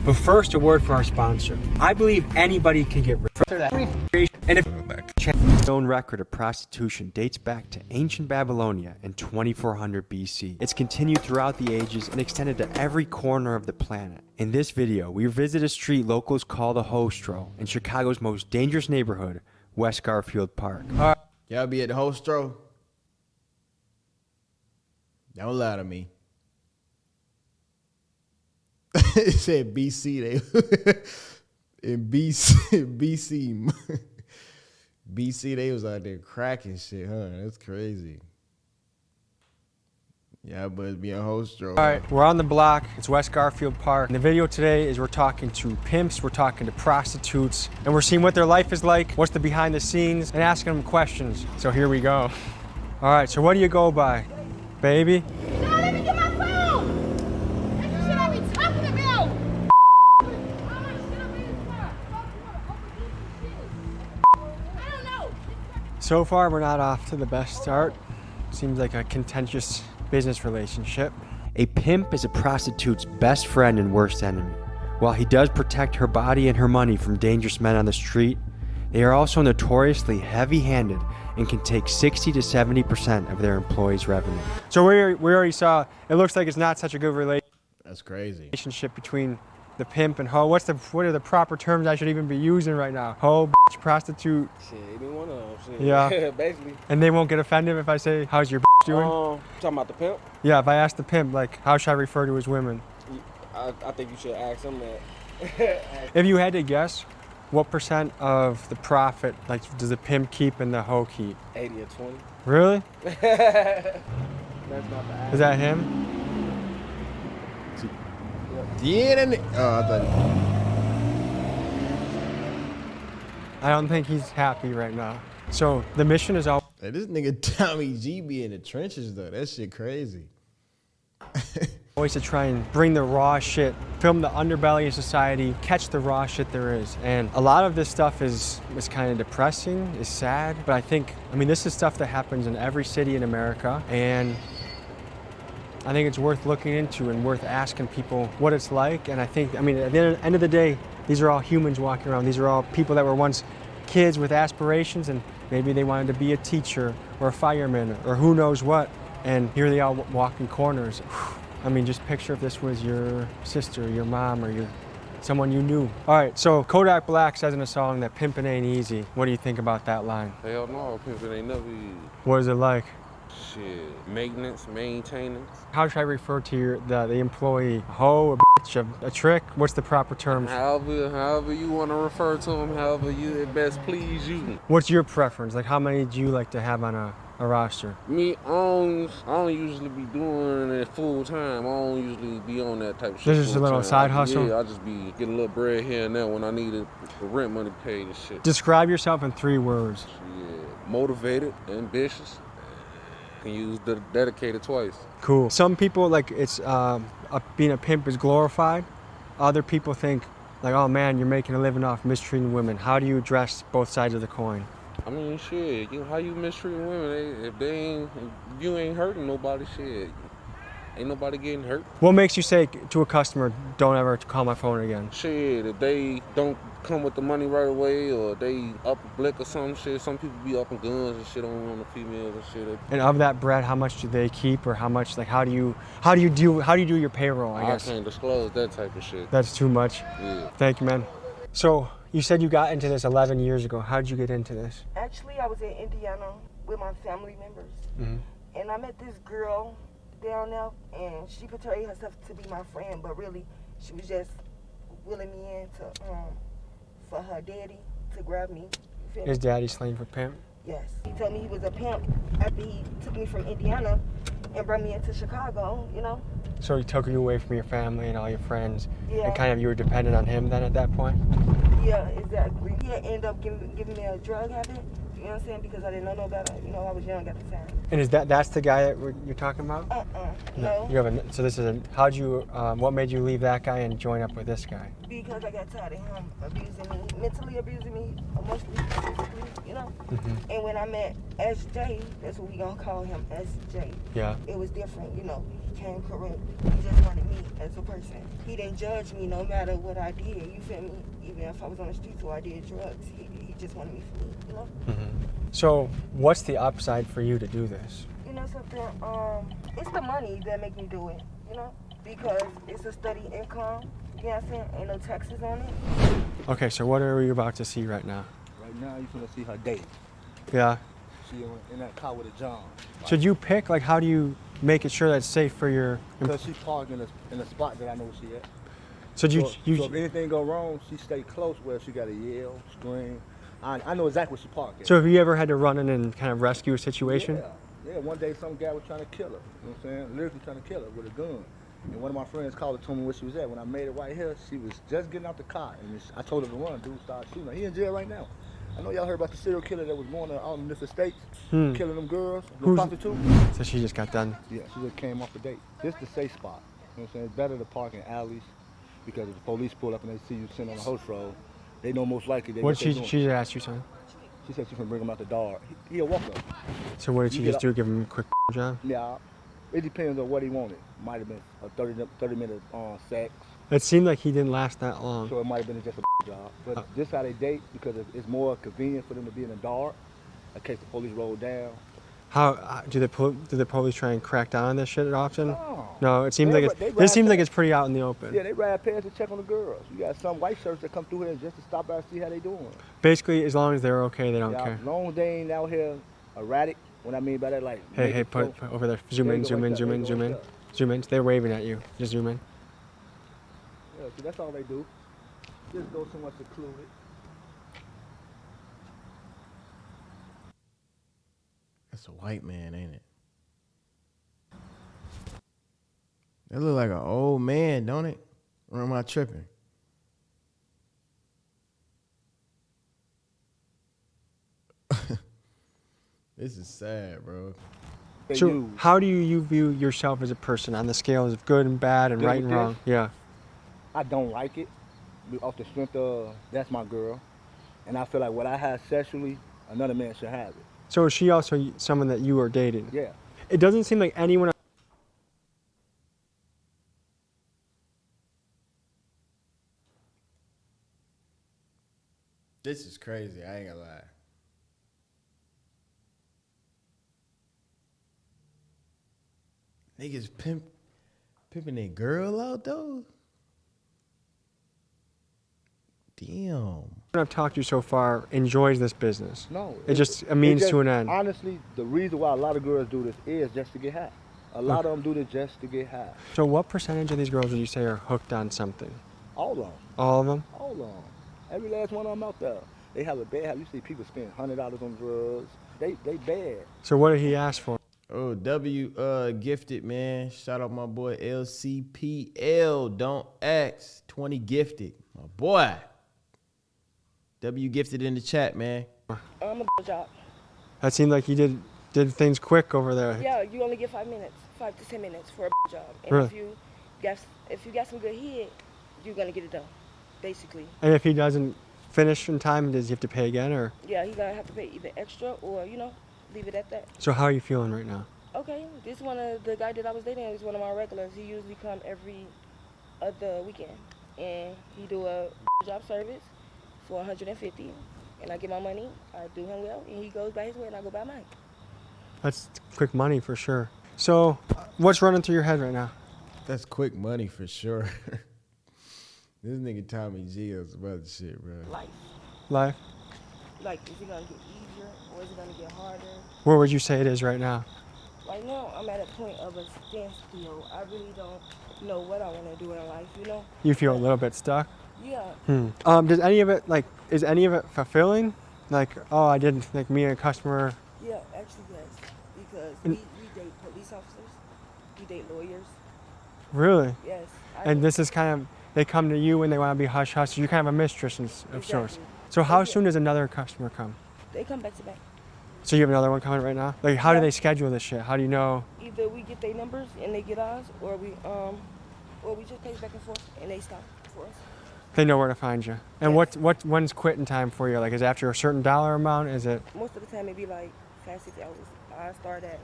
But first, a word from our sponsor. I believe anybody can get rich. And if known record of prostitution dates back to ancient Babylonia in 2400 BC. It's continued throughout the ages and extended to every corner of the planet. In this video, we visit a street locals call the Hostro in Chicago's most dangerous neighborhood, West Garfield Park. Y'all be at the Hostro? Don't lie to me. It said BC. In BC, they was out there cracking shit, huh? That's crazy. Yeah, but it's being Hostro. All right, we're on the block. It's West Garfield Park. And the video today is we're talking to pimps, we're talking to prostitutes, and we're seeing what their life is like, what's the behind the scenes, and asking them questions. So here we go. All right, so what do you go by? Baby? No, let me get my phone! That's the shit I be talking about! I don't know. So far, we're not off to the best start. Seems like a contentious business relationship. A pimp is a prostitute's best friend and worst enemy. While he does protect her body and her money from dangerous men on the street, they are also notoriously heavy-handed and can take 60 to 70% of their employees' revenue. So we already saw, it looks like it's not such a good relationship. That's crazy. Relationship between the pimp and hoe. What are the proper terms I should even be using right now? Hoe, bitch, prostitute. Shit, any one of them. Shit. Yeah. Basically. And they won't get offended if I say, how's your bitch doing? Talking about the pimp? Yeah, if I ask the pimp, like, how should I refer to his women? I think you should ask him that. If you had to guess, what percent of the profit, like, does the pimp keep and the hoe keep? 80 or 20. Really? That's not the ask. Is that him? Yeah, I thought. I don't think he's happy right now. So the mission is all. Hey, this nigga TommyG be in the trenches though. That shit crazy. Always to try and bring the raw shit, film the underbelly of society, catch the raw shit there is. And a lot of this stuff is kind of depressing, is sad. But I mean, this is stuff that happens in every city in America. And I think it's worth looking into and worth asking people what it's like. And I mean, at the end of the day, these are all humans walking around. These are all people that were once kids with aspirations, and maybe they wanted to be a teacher or a fireman or who knows what. And here they are walking corners. I mean, just picture if this was your sister, your mom, or someone you knew. All right, so Kodak Black says in a song that pimping ain't easy. What do you think about that line? Hell no, pimping ain't never easy. What is it like? Shit, maintenance, maintenance. How should I refer to the employee? A hoe, a bitch, a trick? What's the proper term? However you want to refer to them, however it best please you. What's your preference? Like, how many do you like to have on a roster? Me, I don't usually be doing it full time. I don't usually be on that type of shit. This is just a little side hustle? Yeah, I just be getting a little bread here and there when I need the rent money paid and shit. Describe yourself in 3 words. Yeah, motivated, ambitious. Can use the dedicated twice. Cool. Some people, like, it's being a pimp is glorified. Other people think, like, oh man, you're making a living off mistreating women. How do you address both sides of the coin? I mean, shit, how you mistreating women? If you ain't hurting nobody, shit. Ain't nobody getting hurt. What makes you say to a customer, don't ever call my phone again? Shit, if they don't come with the money right away, or they up a blick or some shit, some people be up in guns and shit on the females and shit. And of that bread, how much do they keep, or how much, like, how do you do your payroll, I guess? I can't disclose that type of shit. That's too much. Yeah. Thank you, man. So, you said you got into this 11 years ago. How did you get into this? Actually, I was in Indiana with my family members, and I met this girl down there, and she portrayed herself to be my friend, but really, she was just willing me in to, for her daddy to grab me. Is daddy slang for pimp? Yes. He told me he was a pimp after he took me from Indiana and brought me into Chicago, you know? So he took you away from your family and all your friends, Yeah. and kind of you were dependent on him then at that point? Yeah, exactly. He ended up giving me a drug habit, You know what I'm saying? Because I didn't know no better. You know, I was young at the time. And is that's the guy that you're talking about? No. You have so this is how'd you, what made you leave that guy and join up with this guy? Because I got tired of him abusing me, mentally abusing me, emotionally, physically, you know? And when I met SJ, that's what we gonna call him, SJ. Yeah. It was different, you know. He came correct. He just wanted me as a person. He didn't judge me no matter what I did, you feel me? Even if I was on the streets or I did drugs, he just wanted me for me, you know? So what's the upside for you to do this? You know something, it's the money that make me do it, you know? Because it's a steady income, you know what I'm saying? Ain't no taxes on it. Okay, so what are we about to see right now? Right now, you're gonna see her date. Yeah. She in that car with a John. Should you pick, like, how do you make it sure that's safe for your... Because she parked in a spot that I know she at. So So if anything go wrong, she stay close where she got to yell, scream. I know exactly where she parked at. So have you ever had to run in and kind of rescue a situation? Yeah, one day some guy was trying to kill her. You know what I'm saying? Literally trying to kill her with a gun. And one of my friends called and told me where she was at. When I made it right here, she was just getting out the car. And I told her to run. Dude started shooting her. He in jail right now. I know y'all heard about the serial killer that was going out in different states, killing them girls, the prostitutes. So she just got done. Yeah, she just came off the date. This is the safe spot. You know what I'm saying? It's better to park in alleys because if the police pull up and they see you sitting on the host road, they know most likely they What she asked you, son? She said she can bring him out the door. He'll walk up. So what did she just do? Give him a quick job? Yeah, it depends on what he wanted. Might have been a 30-minute sex. It seemed like he didn't last that long. So it might have been just a job. But this how they date because it's more convenient for them to be in the dark in case the police roll down. How do the police try and crack down on this shit often? No. No, it seems like this seems like it's pretty out in the open. Yeah, they ride past to check on the girls. You got some white shirts that come through here just to stop by and see how they doing. Basically, as long as they're okay, they don't care. As long as they ain't out here erratic. What I mean by that, like Hey, put over there. Zoom in. They're waving at you. Just zoom in. Yeah, so that's all they do. Just go somewhere secluded. That's a white man, ain't it? That look like an old man, don't it? Or am I tripping? This is sad, bro. So how do you view yourself as a person on the scales of good and bad and right and wrong? Yeah. I don't like it off the strength of that's my girl. And I feel like what I have sexually, another man should have it. So is she also someone that you are dating? Yeah. It doesn't seem like anyone... This is crazy, I ain't gonna lie. Niggas pimping their girl out though? Damn. I've talked to you so far enjoys this business. No. It just a means to an end. Honestly, the reason why a lot of girls do this is just to get high. A lot of them do this just to get high. So what percentage of these girls would you say are hooked on something? All of them. All of them? All of them. Every last one of them out there. They have a bad habit. You see people spend $100 on drugs. They bad. So what did he ask for? Oh, W gifted, man. Shout out my boy LCPL. Don't X. 20 gifted. My boy. W gifted in the chat, man. I'm a job. That seemed like he did things quick over there. Yeah, you only get 5 minutes, 5 to 10 minutes for a job. And Really? if you got some good head, you're gonna get it done, basically. And if he doesn't finish in time, does he have to pay again, or? Yeah, he's gonna have to pay either extra or leave it at that. So how are you feeling right now? Okay, this one of the guy that I was dating is one of my regulars. He usually come every other weekend, and he do a job service for $150, and I get my money. I do him well, and he goes by his way, and I go by mine. That's quick money for sure. So what's running through your head right now? That's quick money for sure. This nigga TommyG is about the shit, bro. Life? Like, is it gonna get easier or is it gonna get harder? Where would you say it is right now? Right now, I'm at a point of a standstill. I really don't know what I want to do in life, You feel a little bit stuck? Yeah. Does any of it, is any of it fulfilling? Like, oh, I did, like, me and a customer. Yeah, actually, yes. Because we date police officers. We date lawyers. Really? Yes. And this is kind of, they come to you when they want to be hush-hush. You're kind of a mistress of sorts. So how soon does another customer come? They come back to back. So you have another one coming right now? Like, how do they schedule this shit? How do you know? Either we get their numbers and they get ours, or we just pace back and forth and they stop for us. They know where to find you. And Yes. when's quitting time for you? Like, is it after a certain dollar amount? Is it? Most of the time it be like 5-6 hours. I start at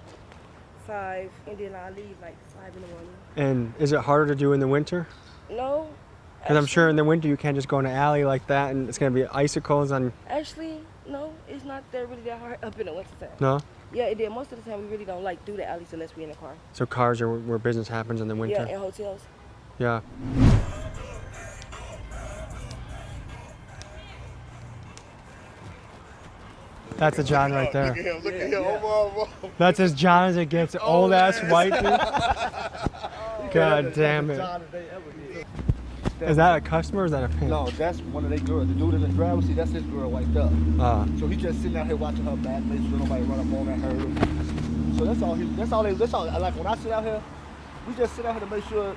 5 and then I leave like 5 in the morning. And is it harder to do in the winter? No. Because I'm sure in the winter you can't just go in an alley like that and it's gonna be icicles on. Actually, no, it's not that really that hard up in the winter time. No. Yeah, it did. Most of the time we really don't like do the alleys unless we in a car. So cars are where business happens in the winter. Yeah, in hotels. Yeah. That's a John right there. Look at him. Look at him. That's as John as it gets. Old ass white dude. God damn it. Is that a customer or is that a pimp? No, that's one of their girls. The dude in the driver's seat, that's his girl right up. So he just sitting out here watching her back, making sure nobody run up on her. So that's all. Like when I sit out here, we just sit out here to make sure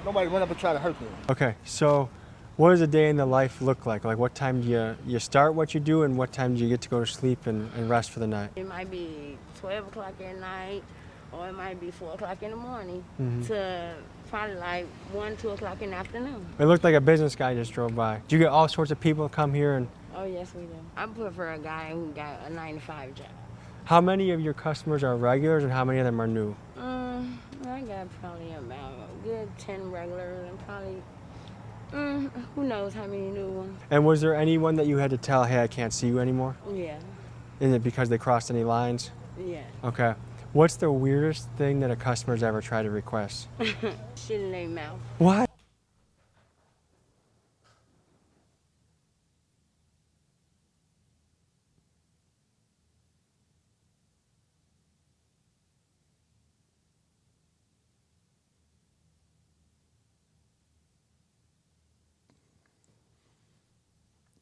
nobody run up and try to hurt them. Okay, so what does a day in the life look like? Like what time do you start what you do and what time do you get to go to sleep and rest for the night? It might be 12 o'clock at night, or it might be 4 o'clock in the morning to probably like 1, 2 o'clock in the afternoon. It looked like a business guy just drove by. Do you get all sorts of people come here and Oh, yes, we do. I prefer a guy who got a 9-to-5 job. how many of your customers are regulars and how many of them are new? I got probably about a good 10 regulars and probably, who knows how many new ones. And was there anyone that you had to tell, hey, I can't see you anymore? Yeah, Is it because they crossed any lines? yeah. Okay. What's the weirdest thing that a customer's ever tried to request? Shit in their mouth. What?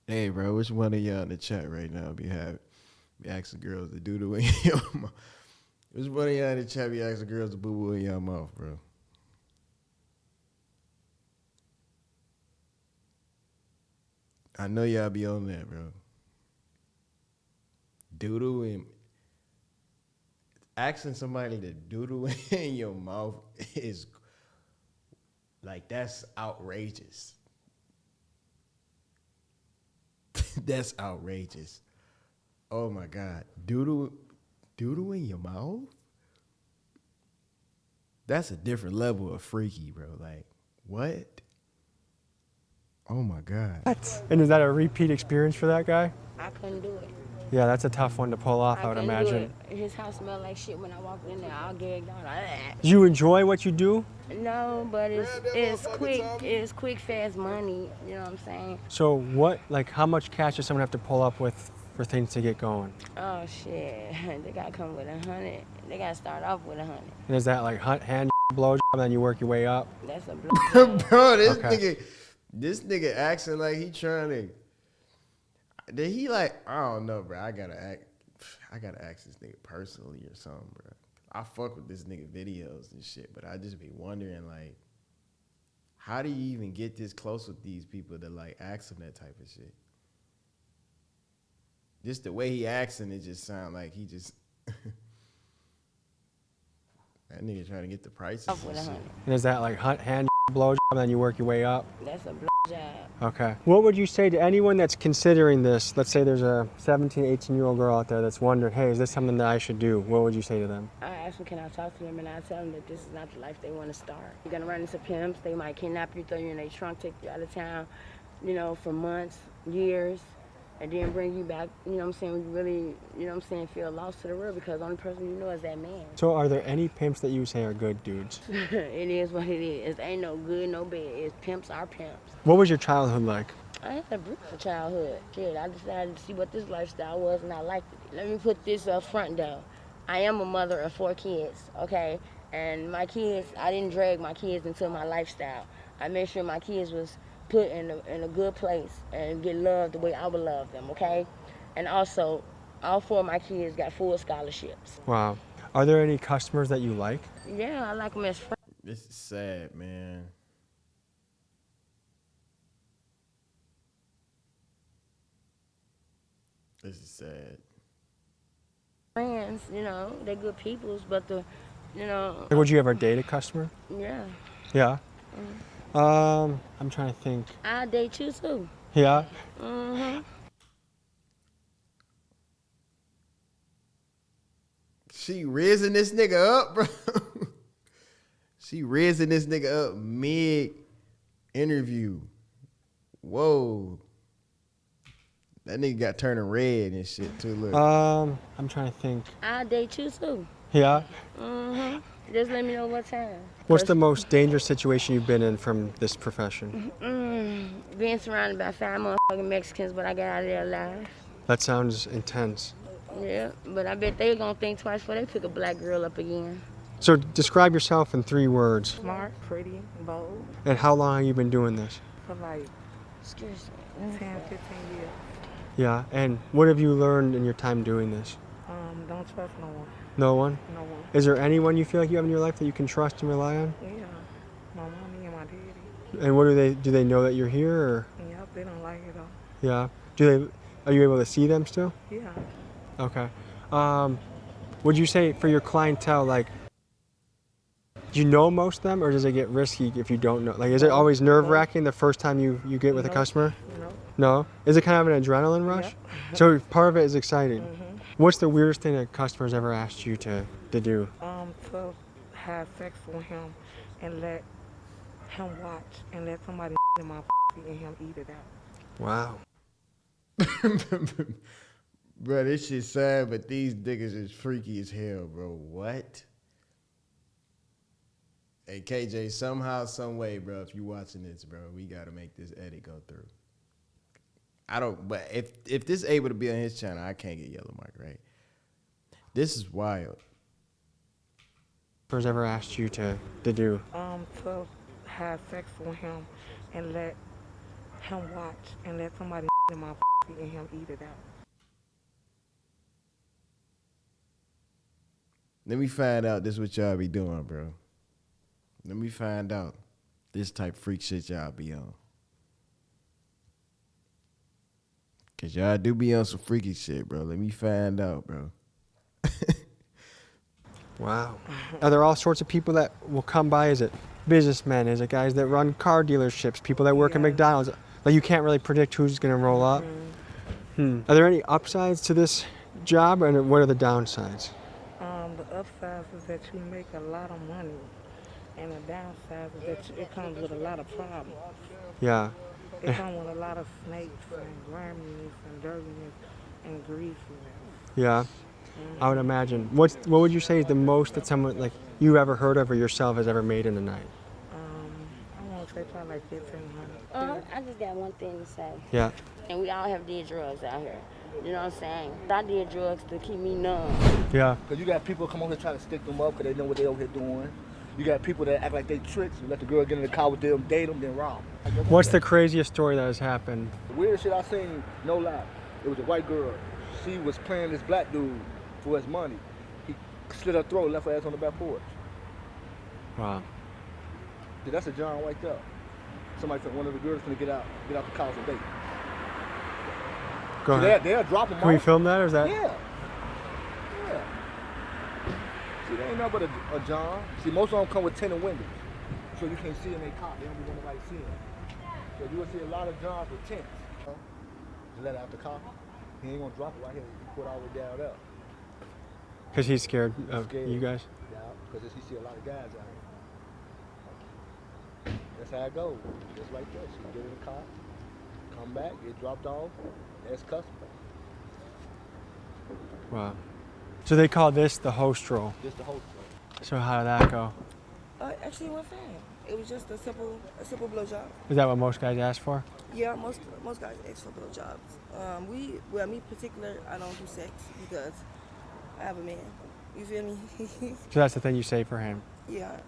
Hey, bro, which one of y'all in the chat right now be asking girls to doodle in your mouth? Which one of y'all in the chat be asking girls to boo-boo in your mouth, bro? I know y'all be on that, bro. Doodle in... Asking somebody to doodle in your mouth is... Like, that's outrageous. That's outrageous. Oh my God. Doodle in your mouth? That's a different level of freaky, bro. Like, what? Oh my God. What? And is that a repeat experience for that guy? I couldn't do it. Yeah, that's a tough one to pull off, I would couldn't imagine. do it. His house smelled like shit when I walked in there. All gagged on. Do you enjoy what you do? No, but it's quick, fast money. You know what I'm saying? So what, like how much cash does someone have to pull up with for things to get going? Oh shit, they gotta come with 100. They gotta start off with 100. And is that like hand blow and then you work your way up? That's a blow. Bro, Okay. this nigga acting like he trying to... Did he like... I don't know, bro. I gotta ask this nigga personally or something, bro. I fuck with this nigga videos and shit, but I just be wondering, like, how do you even get this close with these people to, like, ask them that type of shit? Just the way he asking, it just sound like he just... That nigga trying to get the prices Off with and shit. 100. And is that like hand blow and then you work your way up? That's a blow job. Okay. What would you say to anyone that's considering this? Let's say there's a 17, 18-year-old girl out there that's wondering, hey, is this something that I should do? What would you say to them? I ask them, can I talk to them, and I tell them that this is not the life they want to start. You're gonna run into pimps. They might kidnap you, throw you in their trunk, take you out of town, you know, for months, years, and then bring you back. You know what I'm saying? You really, you know what I'm saying, feel lost to the world because the only person you know is that man. So are there any pimps that you say are good dudes? It is what it is. It ain't no good, no bad. It's pimps are pimps. What was your childhood like? I had a beautiful childhood. Shit, I decided to see what this lifestyle was, and I liked it. Let me put this up front, though. I am a mother of 4 kids, okay? And my kids, I didn't drag my kids into my lifestyle. I made sure my kids was put in a good place and get loved the way I would love them, okay? And also, all 4 of my kids got full scholarships. Wow. Are there any customers that you like? Yeah, I like them as friends. This is sad, man. This is sad. Friends, you know, they're good peoples, but you know. Like, would you ever date a customer? Yeah. Yeah. I'm trying to think. I date you too. Yeah. She raising this nigga up, bro. She raising this nigga up mid-interview. Whoa. That nigga got turning red and shit too. Look. I'm trying to think. I date you too. Yeah. Just let me know what time. What's the most dangerous situation you've been in from this profession? Being surrounded by 5 motherfucking Mexicans, but I got out of there alive. That sounds intense. Yeah, but I bet they're gonna think twice before they pick a black girl up again. So describe yourself in 3 words. Smart, pretty, bold, And how long have you been doing this? for like Excuse 10, 15 years. Yeah. And what have you learned in your time doing this? Don't trust no one. No one? No one. Is there anyone you feel like you have in your life that you can trust and rely on? Yeah. My mommy and my daddy. And what do they know that you're here or? Yep, they don't like it though. Yeah. Are you able to see them still? Yeah. Okay. Would you say for your clientele, like, do you know most of them, or does it get risky if you don't know? Like, is it always nerve-wracking the first time you get with a customer? No. No? Is it kind of an adrenaline rush? So part of it is exciting. What's the weirdest thing that customers ever asked you to do? To have sex with him and let him watch and let somebody in my and him eat it out. Wow. Bro, this shit sad, but these niggas is freaky as hell, bro. What? Hey, KJ, somehow, some way, bro, if you watching this, bro, we got to make this edit go through. But if this able to be on his channel, I can't get yellow mark, right? This is wild. Who's ever asked you to do? To have sex with him and let him watch and let somebody in my and him eat it out. Let me find out this what y'all be doing, bro. Let me find out this type freak shit y'all be on. Cause y'all do be on some freaky shit, bro. Let me find out, bro. Wow. Are there all sorts of people that will come by? Is it businessmen? Is it guys that run car dealerships? People that work at McDonald's? Like, you can't really predict who's gonna roll up. Are there any upsides to this job, and what are the downsides? The upside is that you make a lot of money, and the downside is that it comes with a lot of problems. Yeah. It comes with a lot of snakes and grimy and dirtiness and greasiness. Yeah. I would imagine. What would you say is the most that someone like you ever heard of or yourself has ever made in a night? I want to say probably like 1,500. I just got one thing to say. Yeah. And we all have did drugs out here. You know what I'm saying? I did drugs to keep me numb. Yeah. Because you got people come over here trying to stick them up because they know what they over here doing. You got people that act like they tricks. You let the girl get in the car with them, date them, then rob them. What's the craziest story that has happened? The weirdest shit I seen, no lie, it was a white girl. She was playing this black dude for his money. He slit her throat, left her ass on the back porch. Wow. Dude, that's a John right there. Somebody said one of the girls gonna get out the car for date. Go See, ahead. they'll drop them Can we off. film that, or is that? Yeah. See, they ain't nothing but a John. See, most of them come with tinted windows. So you can't see in their car. They don't be want nobody seeing them. So you will see a lot of Johns with tints. Just let it out the car. He ain't gonna drop it right here. He put it all the way down there. Because he's scared of Scared. you guys? Yeah, because he see a lot of guys out here. That's how it goes. Just like that. She get in the car, come back, get dropped off. That's custom. Wow. So they call this the host role. Just the host. So how did that go? Actually, it went fine. It was just a simple blowjob. Is that what most guys ask for? Yeah, most guys ask for blowjobs. Me particular, I don't do sex because I have a man. You feel me? So that's the thing you say for him. yeah,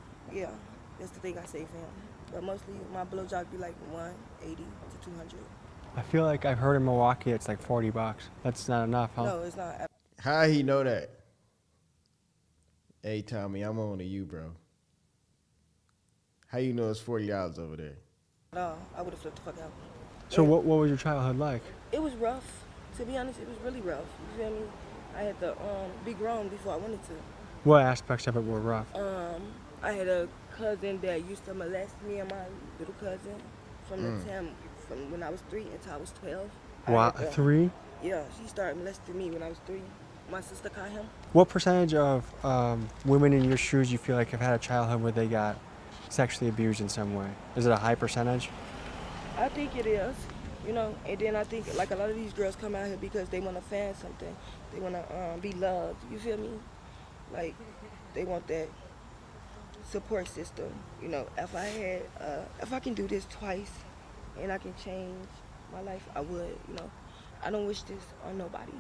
that's the thing I say for him. But mostly my blowjob be like 180 to 200. I feel like I've heard in Milwaukee it's like $40. That's not enough, huh? No, it's not. How he know that? Hey, Tommy, I'm on to you, bro. How you know it's $40 over there? No, I would have flipped the fuck out. So what was your childhood like? It was rough, To be honest, it was really rough. You feel me? I had to be grown before I wanted to. What aspects of it were rough? I had a cousin that used to molest me and my little cousin from the time from when I was 3 until I was 12. Wow, 3? Yeah, she started molesting me when I was 3. My sister caught him. What percentage of women in your shoes you feel like have had a childhood where they got sexually abused in some way? Is it a high percentage? I think it is, you know, and then I think like a lot of these girls come out here because they want to find something. They want to be loved, you feel me? Like, they want that support system. You know, if I can do this twice and I can change my life, I would, you know. I don't wish this on nobody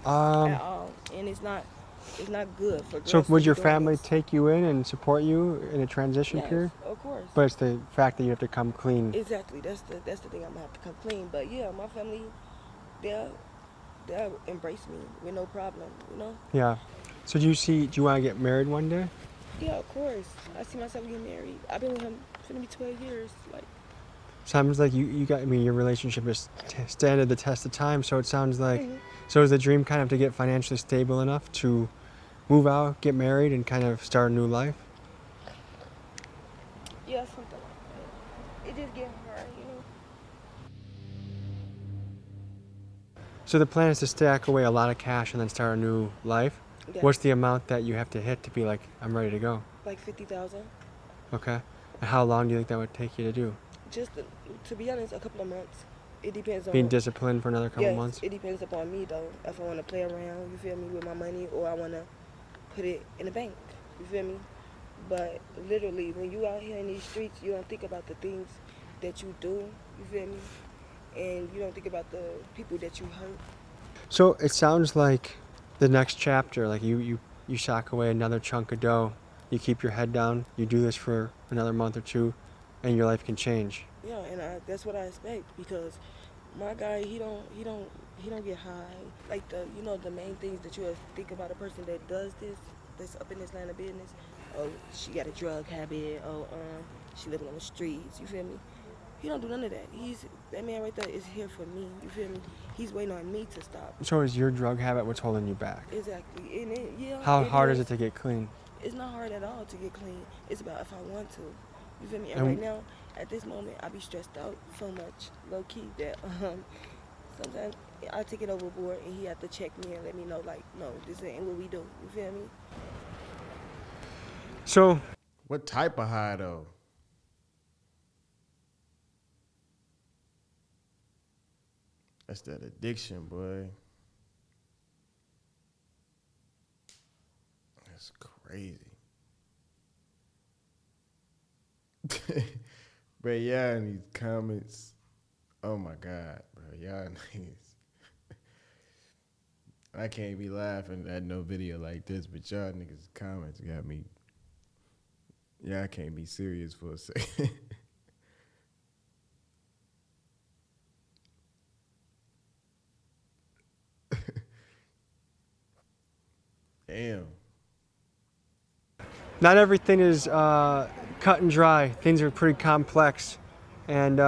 at all, and it's not good for girls. So would to your be doing family this. take you in and support you in a transition Yes, period? of course. But it's the fact that you have to come clean. Exactly. That's the thing. I'm gonna have to come clean. But yeah, my family, they'll embrace me with no problem. You know. Yeah. So do you want to get married one day? Yeah, of course. I see myself getting married. I've been with him for maybe 12 years. Like. Sounds like you got. I mean, your relationship is standed the test of time. So it sounds like. So is the dream kind of to get financially stable enough to move out, get married, and kind of start a new life? Yeah, something like that. It just get hard, you know. So the plan is to stack away a lot of cash and then start a new life. Yeah. What's the amount that you have to hit to be like, I'm ready to go? Like 50,000. Okay. And how long do you think that would take you to do? Just to be honest, a couple of months. It depends on Being disciplined for another couple months? It depends upon me though. If I want to play around, you feel me, with my money, or I want to put it in the bank, you feel me. But literally, when you out here in these streets, you don't think about the things that you do, you feel me, and you don't think about the people that you hurt. So it sounds like the next chapter, like you sock away another chunk of dough, you keep your head down, you do this for another month or two, and your life can change. Yeah, and that's what I expect, because my guy, he don't get high. Like the main things that you have to think about a person that does this, that's up in this line of business. Oh, she got a drug habit. Oh, she living on the streets. You feel me? He don't do none of that. That man right there is here for me. You feel me? He's waiting on me to stop. So is your drug habit what's holding you back? Exactly. And How hard is it to get clean? It's not hard at all to get clean. It's about if I want to. You feel me? And right now, at this moment, I be stressed out so much, low key, that sometimes I take it overboard, and he have to check me and let me know, like, no, this ain't what we do. You feel me? So, what type of high though? That's that addiction, boy. That's crazy. Bro, y'all in these comments, oh my God, bro, y'all niggas. I can't be laughing at no video like this, but y'all niggas' comments got me. Yeah, I can't be serious for a second. Damn. not everything is cut and dry. Things are pretty complex. And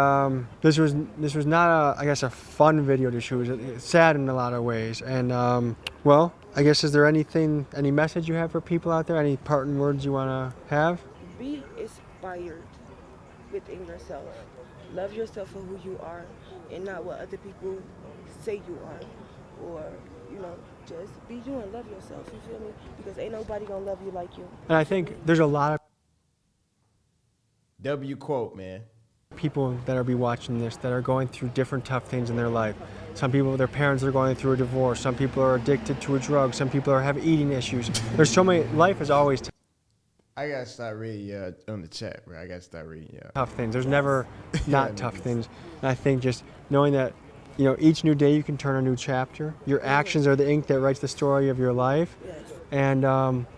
this was not a fun video to shoot. It's sad in a lot of ways. And well, I guess, is there any message you have for people out there? Any parting words you want to have? Be inspired within yourself. Love yourself for who you are and not what other people say you are. Or, just be you and love yourself, you feel me? Because ain't nobody gonna love you like you. And I think there's a lot of W quote, man. people that are be watching this that are going through different tough things in their life. Some people, their parents are going through a divorce. Some people are addicted to a drug. Some people have eating issues. There's so many. Life is always I gotta start reading on the chat, bro. I gotta start reading tough things. There's never not tough things. And I think just knowing that, each new day you can turn a new chapter. Your actions are the ink that writes the story of your life. Yes. And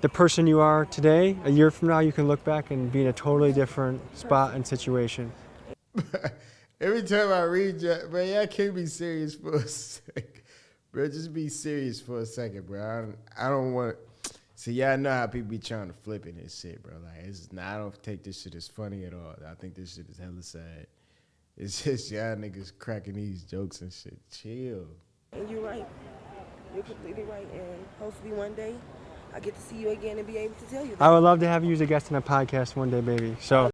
the person you are today, a year from now, you can look back and be in a totally different spot and situation. Every time I read you, bro, y'all can't be serious for a second. Bro, just be serious for a second, bro. I don't want to. See, y'all know how people be trying to flip in this shit, bro. Like, I don't take this shit as funny at all. I think this shit is hella sad. It's just y'all niggas cracking these jokes and shit. Chill. And you're right. You're completely right. And hopefully one day I get to see you again and be able to tell you that. I would love to have you as a guest on a podcast one day, baby. So.